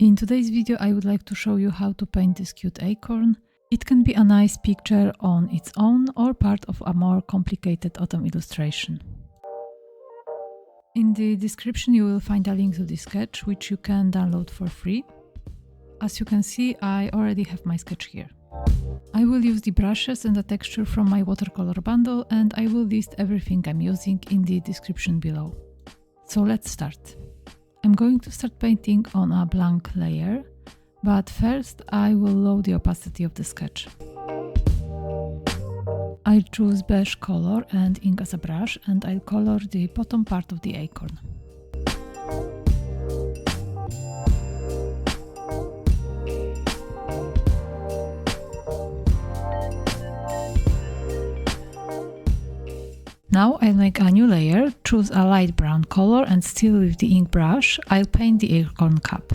In today's video I would like to show you how to paint this cute acorn. It can be a nice picture on its own or part of a more complicated autumn illustration. In the description you will find a link to this sketch, which you can download for free. As you can see, I already have my sketch here. I will use the brushes and the texture from my watercolor bundle, and I will list everything I'm using in the description below. So let's start. I'm going to start painting on a blank layer, but first I will lower the opacity of the sketch. I'll choose beige color and ink as a brush, and I'll color the bottom part of the acorn. Now I'll make a new layer, choose a light brown color, and still with the ink brush, I'll paint the acorn cap.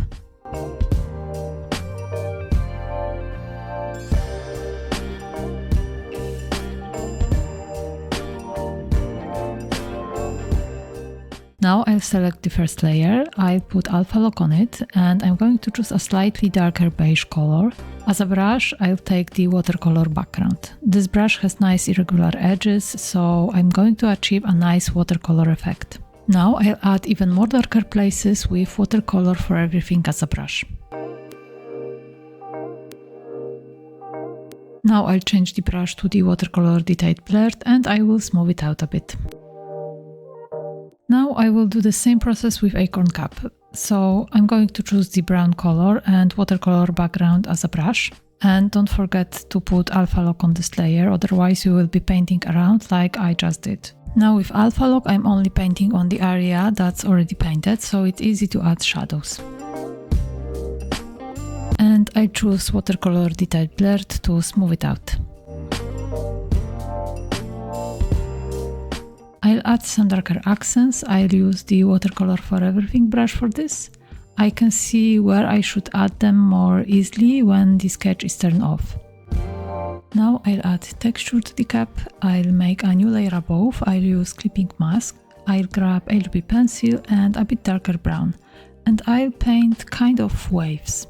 Now I'll select the first layer, I'll put alpha lock on it, and I'm going to choose a slightly darker beige color. As a brush, I'll take the watercolor background. This brush has nice irregular edges, so I'm going to achieve a nice watercolor effect. Now I'll add even more darker places with watercolor for everything as a brush. Now I'll change the brush to the watercolor detailed blurred, and I will smooth it out a bit. Now I will do the same process with acorn cap. So I'm going to choose the brown color and watercolor background as a brush. And don't forget to put alpha lock on this layer, otherwise you will be painting around like I just did. Now with alpha lock I'm only painting on the area that's already painted, so it's easy to add shadows. And I choose watercolor detailed blurred to smooth it out. I'll add some darker accents. I'll use the watercolor for everything brush for this. I can see where I should add them more easily when the sketch is turned off. Now I'll add texture to the cap. I'll make a new layer above. I'll use clipping mask. I'll grab HB pencil and a bit darker brown. And I'll paint kind of waves.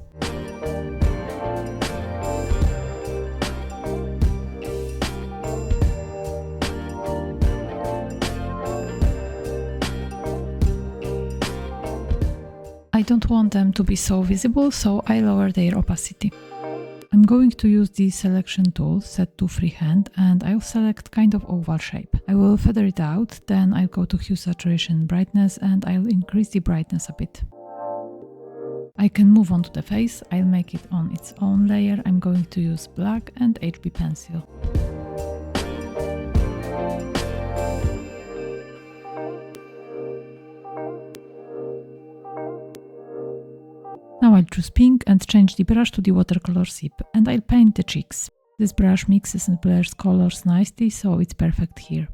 I don't want them to be so visible, so I lower their opacity. I'm going to use the selection tool set to freehand, and I'll select kind of oval shape. I will feather it out, then I'll go to hue, saturation, brightness, and I'll increase the brightness a bit. I can move on to the face. I'll make it on its own layer. I'm going to use black and HB pencil. Now I'll choose pink and change the brush to the watercolor sip, and I'll paint the cheeks. This brush mixes and blurs colors nicely, so it's perfect here.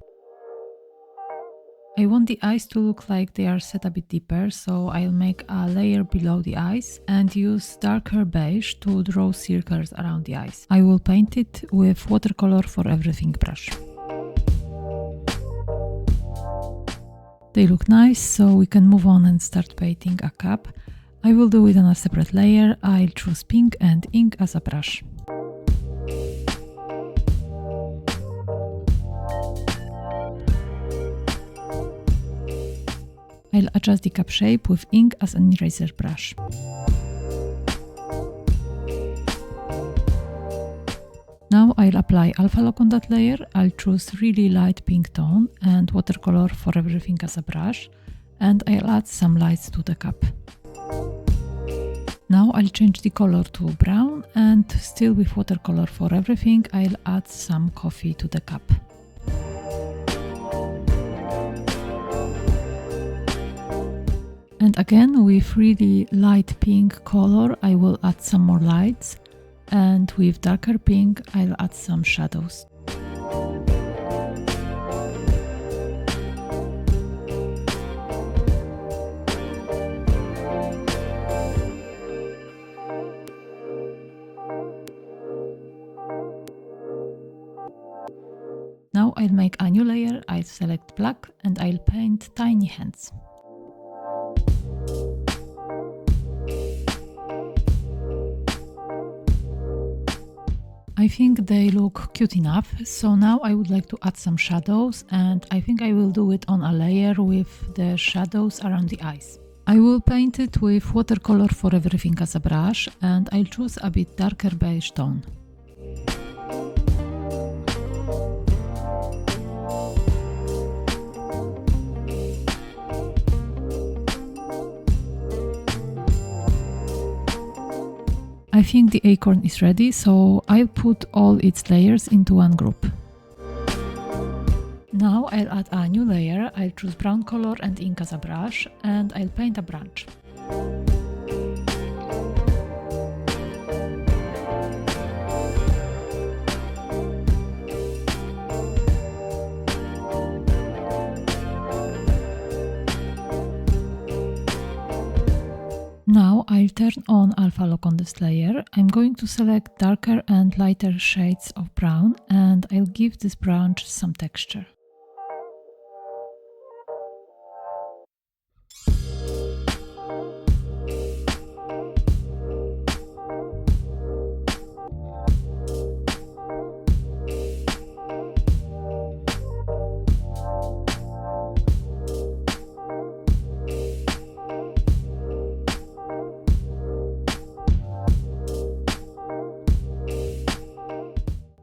I want the eyes to look like they are set a bit deeper, so I'll make a layer below the eyes and use darker beige to draw circles around the eyes. I will paint it with watercolor for everything brush. They look nice, so we can move on and start painting a cap. I will do it on a separate layer. I'll choose pink and ink as a brush. I'll adjust the cap shape with ink as an eraser brush. Now I'll apply alpha lock on that layer. I'll choose really light pink tone and watercolor for everything as a brush, and I'll add some lights to the cap. Now I'll change the color to brown, and still with watercolor for everything, I'll add some coffee to the cap. And again, with really light pink color, I will add some more lights, and with darker pink, I'll add some shadows. Now I'll make a new layer. I'll select black and I'll paint tiny hands. I think they look cute enough, so now I would like to add some shadows, and I think I will do it on a layer with the shadows around the eyes. I will paint it with watercolor for everything as a brush, and I'll choose a bit darker beige tone. I think the acorn is ready, so I'll put all its layers into one group. Now I'll add a new layer. I'll choose brown color and ink as a brush, and I'll paint a branch. Now I'll turn on alpha lock on this layer. I'm going to select darker and lighter shades of brown, and I'll give this branch some texture.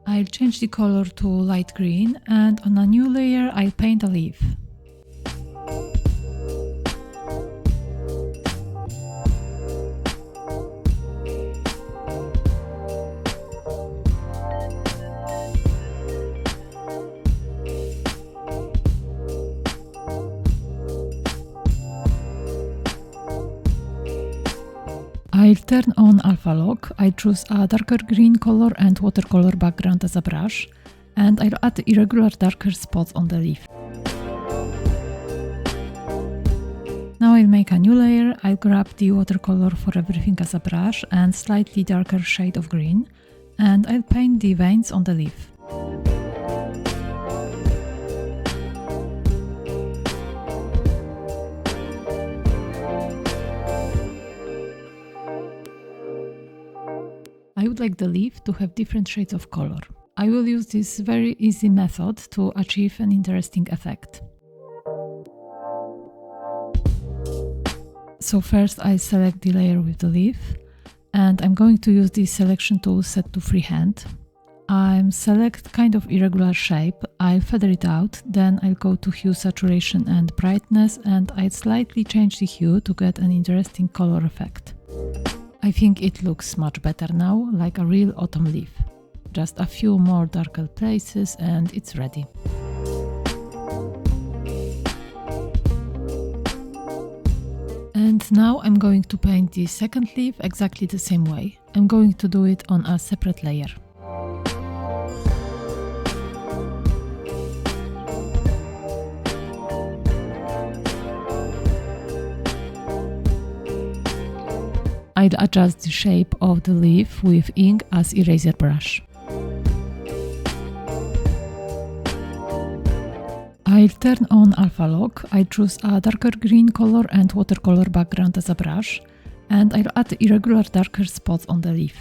I'll change the color to light green, and on a new layer I'll paint a leaf. I'll turn on alpha lock. I choose a darker green color and watercolor background as a brush, and I'll add irregular darker spots on the leaf. Now I'll make a new layer. I'll grab the watercolor for everything as a brush and slightly darker shade of green, and I'll paint the veins on the leaf. I would like the leaf to have different shades of color. I will use this very easy method to achieve an interesting effect. So first I select the layer with the leaf, and I'm going to use the selection tool set to freehand. I'll select kind of irregular shape, I'll feather it out, then I'll go to hue, saturation and brightness, and I'll slightly change the hue to get an interesting color effect. I think it looks much better now, like a real autumn leaf. Just a few more darker places and it's ready. And now I'm going to paint the second leaf exactly the same way. I'm going to do it on a separate layer. I'd adjust the shape of the leaf with ink as eraser brush. I'll turn on alpha lock. I choose a darker green color and watercolor background as a brush, and I'll add irregular darker spots on the leaf.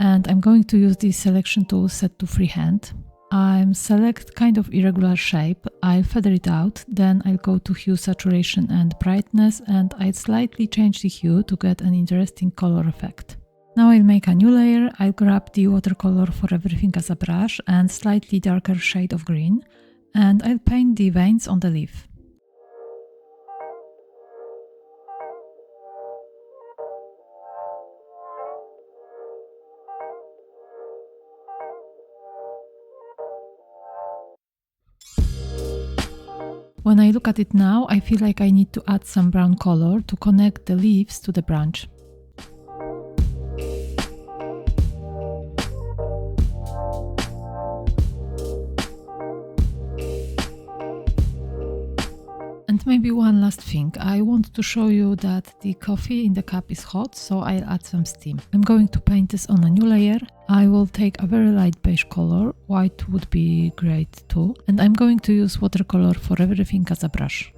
And I'm going to use the selection tool set to freehand. I'll select kind of irregular shape, I'll feather it out, then I'll go to hue, saturation and brightness, and I'll slightly change the hue to get an interesting color effect. Now I'll make a new layer. I'll grab the watercolor for everything as a brush and slightly darker shade of green, and I'll paint the veins on the leaf. When I look at it now, I feel like I need to add some brown color to connect the leaves to the branch. And maybe one last thing, I want to show you that the coffee in the cup is hot, so I'll add some steam. I'm going to paint this on a new layer. I will take a very light beige color, white would be great too, and I'm going to use watercolor for everything as a brush.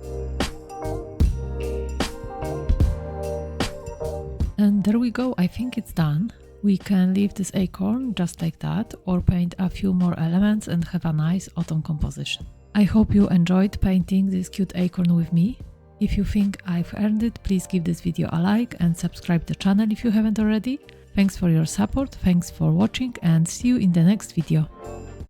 And there we go, I think it's done. We can leave this acorn just like that, or paint a few more elements and have a nice autumn composition. I hope you enjoyed painting this cute acorn with me. If you think I've earned it, please give this video a like and subscribe the channel if you haven't already. Thanks for your support, thanks for watching, and see you in the next video.